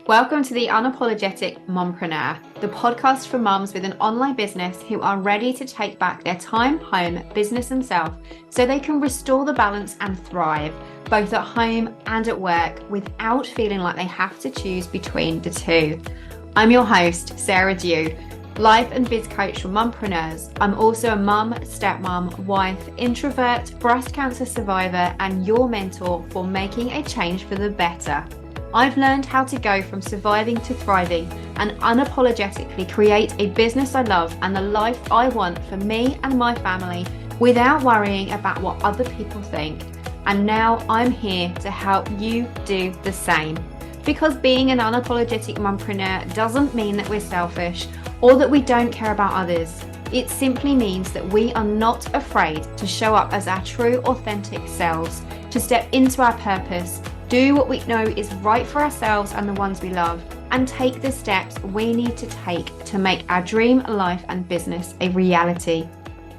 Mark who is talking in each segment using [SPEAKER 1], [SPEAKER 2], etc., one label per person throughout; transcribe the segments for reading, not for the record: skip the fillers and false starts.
[SPEAKER 1] Welcome to the Unapologetic Mompreneur, the podcast for mums with an online business who are ready to take back their time, home, business, and self so they can restore the balance and thrive, both at home and at work, without feeling like they have to choose between the two. I'm your host, Sarah Dew, life and biz coach for mumpreneurs. I'm also a mum, stepmom, wife, introvert, breast cancer survivor, and your mentor for making a change for the better. I've learned how to go from surviving to thriving and unapologetically create a business I love and the life I want for me and my family without worrying about what other people think. And now I'm here to help you do the same. Because being an unapologetic mumpreneur doesn't mean that we're selfish or that we don't care about others. It simply means that we are not afraid to show up as our true, authentic selves, to step into our purpose, do what we know is right for ourselves and the ones we love, and take the steps we need to take to make our dream life and business a reality.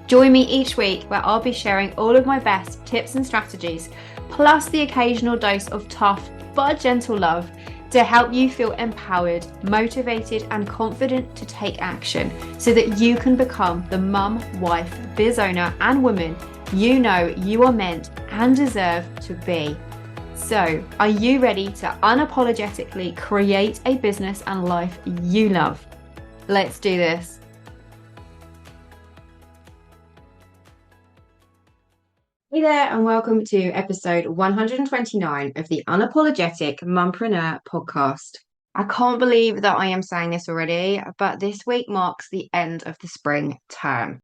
[SPEAKER 1] Join me each week where I'll be sharing all of my best tips and strategies, plus the occasional dose of tough but gentle love to help you feel empowered, motivated, and confident to take action so that you can become the mum, wife, biz owner, and woman you know you are meant and deserve to be. So, are you ready to unapologetically create a business and life you love? Let's do this. Hey there, and welcome to episode 129 of the Unapologetic Mumpreneur podcast. I can't believe that I am saying this already, but this week marks the end of the spring term.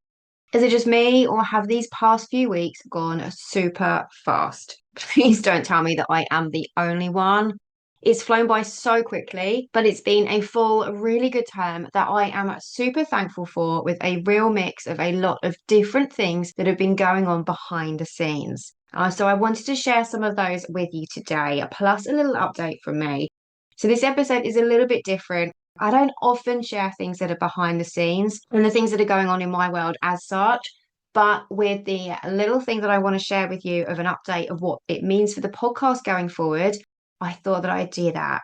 [SPEAKER 1] Is it just me, or have these past few weeks gone super fast? Please don't tell me that I am the only one. It's flown by so quickly, but it's been a full, really good term that I am super thankful for, with a real mix of a lot of different things that have been going on behind the scenes. So I wanted to share some of those with you today, plus a little update from me. So this episode is a little bit different. I don't often share things that are behind the scenes and the things that are going on in my world as such, but with the little thing that I want to share with you of an update of what it means for the podcast going forward, I thought that I'd do that.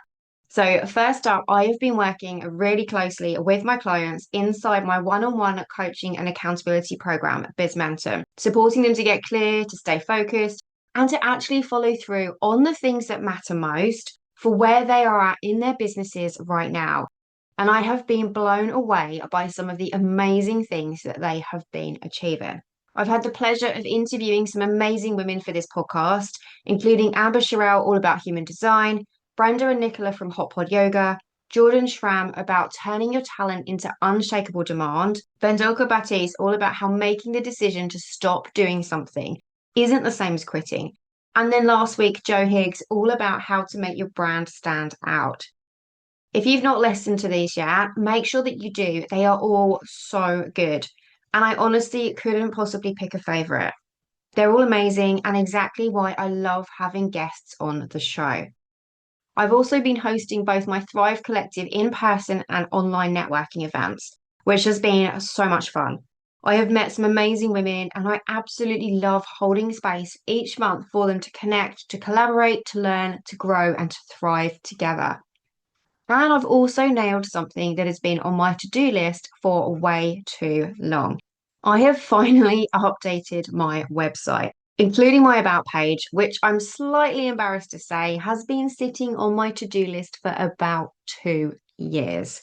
[SPEAKER 1] So first up, I have been working really closely with my clients inside my one-on-one coaching and accountability program, BizMentor, supporting them to get clear, to stay focused, and to actually follow through on the things that matter most for where they are at in their businesses right now. And I have been blown away by some of the amazing things that they have been achieving. I've had the pleasure of interviewing some amazing women for this podcast, including Amber Sherrill, all about human design, Brenda and Nicola from Hot Pod Yoga, Jordan Schramm about turning your talent into unshakable demand, Vendolka Baptiste, all about how making the decision to stop doing something isn't the same as quitting. And then last week, Joe Higgs, all about how to make your brand stand out. If you've not listened to these yet, make sure that you do. They are all so good. And I honestly couldn't possibly pick a favorite. They're all amazing and exactly why I love having guests on the show. I've also been hosting both my Thrive Collective in-person and online networking events, which has been so much fun. I have met some amazing women and I absolutely love holding space each month for them to connect, to collaborate, to learn, to grow, and to thrive together. And I've also nailed something that has been on my to-do list for way too long. I have finally updated my website, including my about page, which I'm slightly embarrassed to say has been sitting on my to-do list for about 2 years.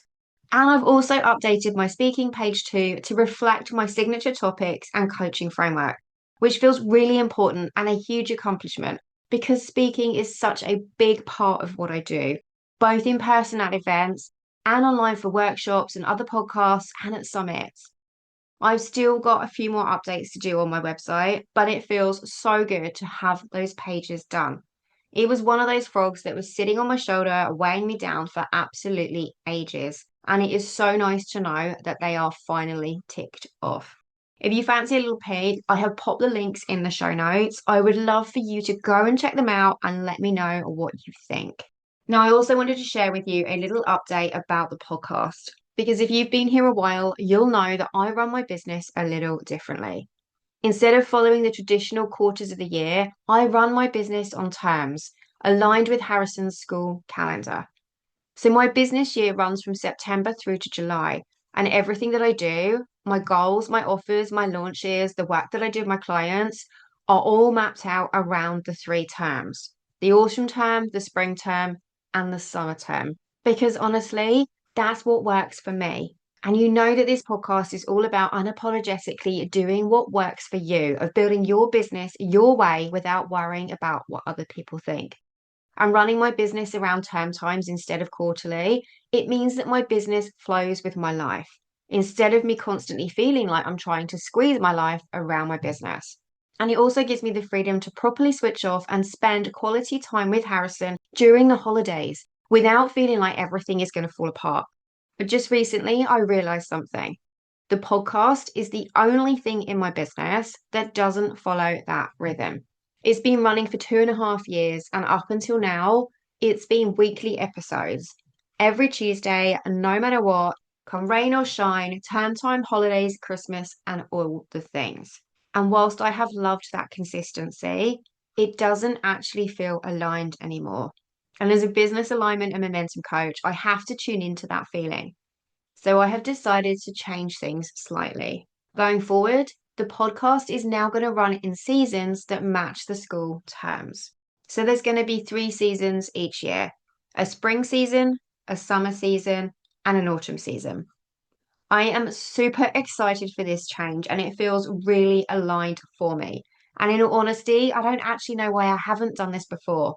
[SPEAKER 1] And I've also updated my speaking page too to reflect my signature topics and coaching framework, which feels really important and a huge accomplishment because speaking is such a big part of what I do, both in person at events and online for workshops and other podcasts and at summits. I've still got a few more updates to do on my website, but it feels so good to have those pages done. It was one of those frogs that was sitting on my shoulder, weighing me down for absolutely ages. And it is so nice to know that they are finally ticked off. If you fancy a little peek, I have popped the links in the show notes. I would love for you to go and check them out and let me know what you think. Now, I also wanted to share with you a little update about the podcast, because if you've been here a while, you'll know that I run my business a little differently. Instead of following the traditional quarters of the year, I run my business on terms aligned with Harrison's school calendar. So my business year runs from September through to July, and everything that I do, my goals, my offers, my launches, the work that I do with my clients are all mapped out around the three terms: the autumn term, the spring term, and the summer term. Because honestly, that's what works for me. And you know that this podcast is all about unapologetically doing what works for you, of building your business your way without worrying about what other people think. And running my business around term times instead of quarterly, it means that my business flows with my life instead of me constantly feeling like I'm trying to squeeze my life around my business. And it also gives me the freedom to properly switch off and spend quality time with Harrison during the holidays without feeling like everything is going to fall apart. But just recently, I realized something. The podcast is the only thing in my business that doesn't follow that rhythm. It's been running for 2.5 years, and up until now, it's been weekly episodes. Every Tuesday, no matter what, come rain or shine, term time, holidays, Christmas, and all the things. And whilst I have loved that consistency, it doesn't actually feel aligned anymore. And as a business alignment and momentum coach, I have to tune into that feeling. So I have decided to change things slightly. Going forward, the podcast is now going to run in seasons that match the school terms. So there's going to be 3 seasons each year: a spring season, a summer season, and an autumn season. I am super excited for this change and it feels really aligned for me. And in all honesty, I don't actually know why I haven't done this before.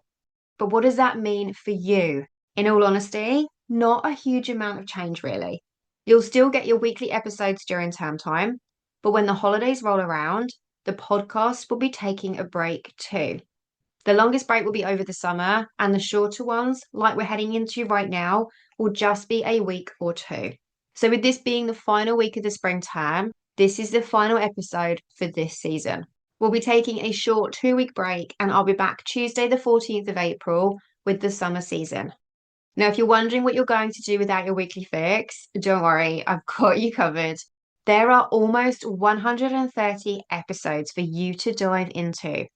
[SPEAKER 1] But what does that mean for you? In all honesty, not a huge amount of change, really. You'll still get your weekly episodes during term time, but when the holidays roll around, the podcast will be taking a break too. The longest break will be over the summer, and the shorter ones, like we're heading into right now, will just be a week or two. So, with this being the final week of the spring term, this is the final episode for this season. We'll be taking a short 2 week break, and I'll be back Tuesday, the 14th of April, with the summer season. Now, if you're wondering what you're going to do without your weekly fix, don't worry, I've got you covered. There are almost 130 episodes for you to dive into.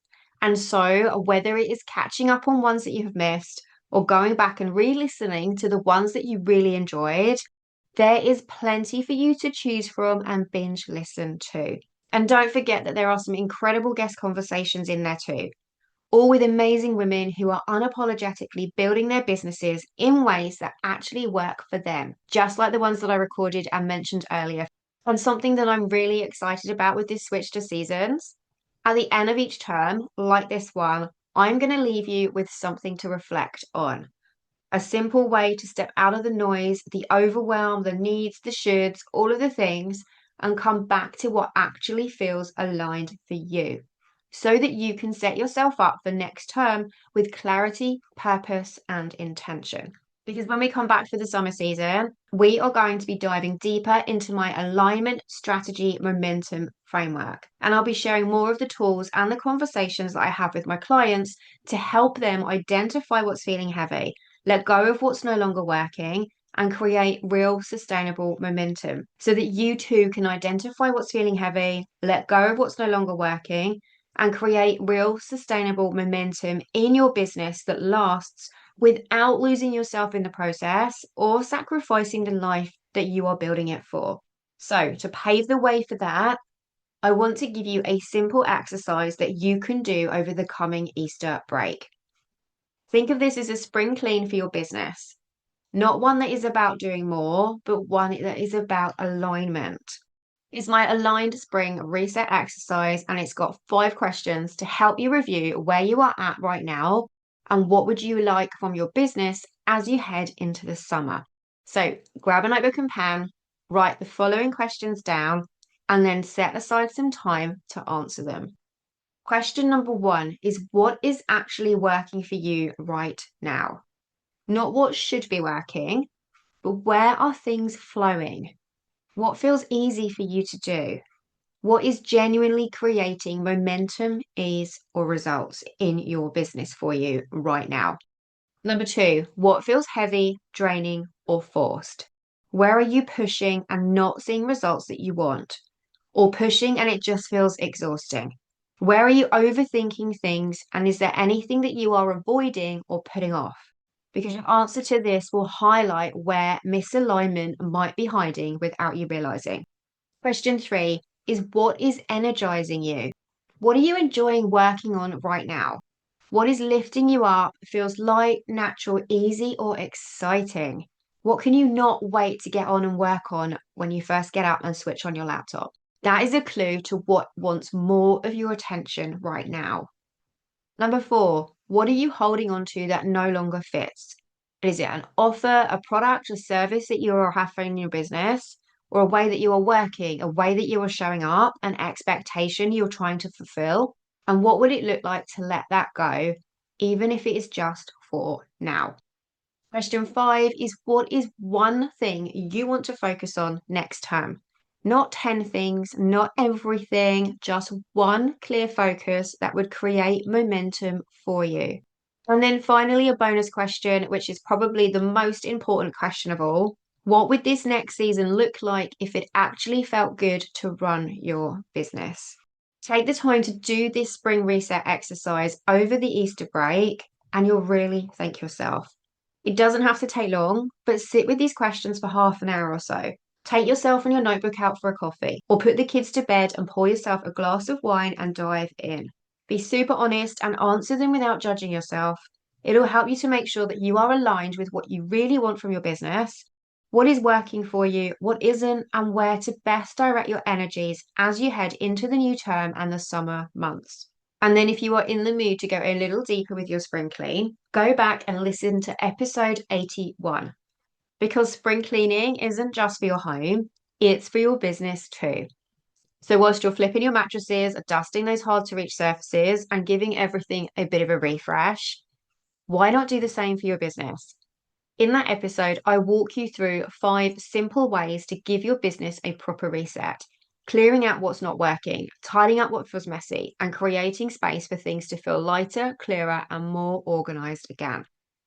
[SPEAKER 1] And so, whether it is catching up on ones that you have missed or going back and re listening to the ones that you really enjoyed, there is plenty for you to choose from and binge listen to. And don't forget that there are some incredible guest conversations in there too, all with amazing women who are unapologetically building their businesses in ways that actually work for them, just like the ones that I recorded and mentioned earlier. And something that I'm really excited about with this switch to seasons, at the end of each term, like this one, I'm going to leave you with something to reflect on. A simple way to step out of the noise, the overwhelm, the needs, the shoulds, all of the things, and come back to what actually feels aligned for you, so that you can set yourself up for next term with clarity, purpose, and intention. Because when we come back for the summer season, we are going to be diving deeper into my alignment, strategy, momentum framework. And I'll be sharing more of the tools and the conversations that I have with my clients to help them identify what's feeling heavy, let go of what's no longer working, and create real sustainable momentum so that you too can identify what's feeling heavy, let go of what's no longer working, and create real sustainable momentum in your business that lasts without losing yourself in the process or sacrificing the life that you are building it for. So, to pave the way for that, I want to give you a simple exercise that you can do over the coming Easter break. Think of this as a spring clean for your business, not one that is about doing more, but one that is about alignment. It's my aligned spring reset exercise, and it's got 5 questions to help you review where you are at right now and what would you like from your business as you head into the summer. So grab a notebook and pen, write the following questions down, and then set aside some time to answer them. Question number 1 is, what is actually working for you right now? Not what should be working, but where are things flowing? What feels easy for you to do? What is genuinely creating momentum, ease, or results in your business for you right now? Number 2, what feels heavy, draining, or forced? Where are you pushing and not seeing results that you want? Or pushing and it just feels exhausting? Where are you overthinking things, and is there anything that you are avoiding or putting off? because your answer to this will highlight where misalignment might be hiding without you realizing. Question 3 is, what is energizing you? What are you enjoying working on right now? What is lifting you up, feels light, natural, easy, or exciting? What can you not wait to get on and work on when you first get up and switch on your laptop? That is a clue to what wants more of your attention right now. Number 4, what are you holding on to that no longer fits? Is it an offer, a product, a service that you are having in your business, or a way that you are working, a way that you are showing up, an expectation you're trying to fulfill? And what would it look like to let that go, even if it is just for now? Question 5 is, what is one thing you want to focus on next term? Not 10 things, not everything, just one clear focus that would create momentum for you. And then finally, a bonus question, which is probably the most important question of all. What would this next season look like if it actually felt good to run your business? Take the time to do this spring reset exercise over the Easter break, and you'll really thank yourself. It doesn't have to take long, but sit with these questions for half an hour or so. Take yourself and your notebook out for a coffee, or put the kids to bed and pour yourself a glass of wine and dive in. Be super honest and answer them without judging yourself. It'll help you to make sure that you are aligned with what you really want from your business, what is working for you, what isn't, and where to best direct your energies as you head into the new term and the summer months. And then, if you are in the mood to go a little deeper with your spring clean, go back and listen to episode 81. Because spring cleaning isn't just for your home, it's for your business too. So, whilst you're flipping your mattresses, dusting those hard to reach surfaces, and giving everything a bit of a refresh, why not do the same for your business? In that episode, I walk you through 5 simple ways to give your business a proper reset, clearing out what's not working, tidying up what feels messy, and creating space for things to feel lighter, clearer, and more organized again.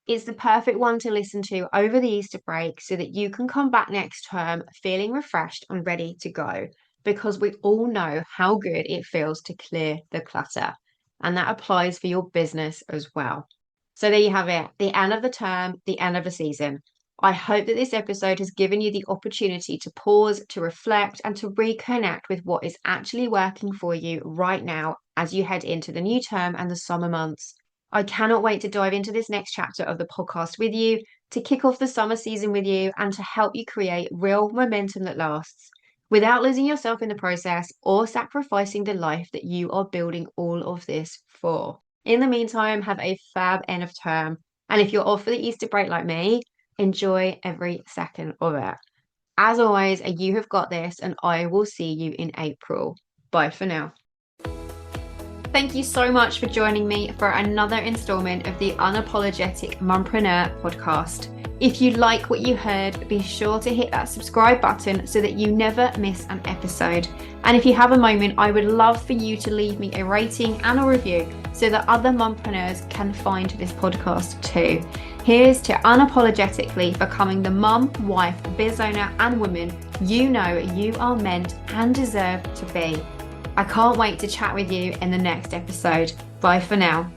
[SPEAKER 1] It's the perfect one to listen to over the Easter break so that you can come back next term feeling refreshed and ready to go, because we all know how good it feels to clear the clutter. And that applies for your business as well. So there you have it, the end of the term, the end of the season. I hope that this episode has given you the opportunity to pause, to reflect, and to reconnect with what is actually working for you right now as you head into the new term and the summer months. I cannot wait to dive into this next chapter of the podcast with you, to kick off the summer season with you, and to help you create real momentum that lasts without losing yourself in the process or sacrificing the life that you are building all of this for. In the meantime, have a fab end of term. And if you're off for the Easter break like me, enjoy every second of it. As always, you have got this, and I will see you in April. Bye for now. Thank you so much for joining me for another installment of the Unapologetic Mumpreneur podcast. If you like what you heard, be sure to hit that subscribe button so that you never miss an episode. And if you have a moment, I would love for you to leave me a rating and a review so that other mumpreneurs can find this podcast too. Here's to unapologetically becoming the mum, wife, biz owner, and woman you know you are meant and deserve to be. I can't wait to chat with you in the next episode. Bye for now.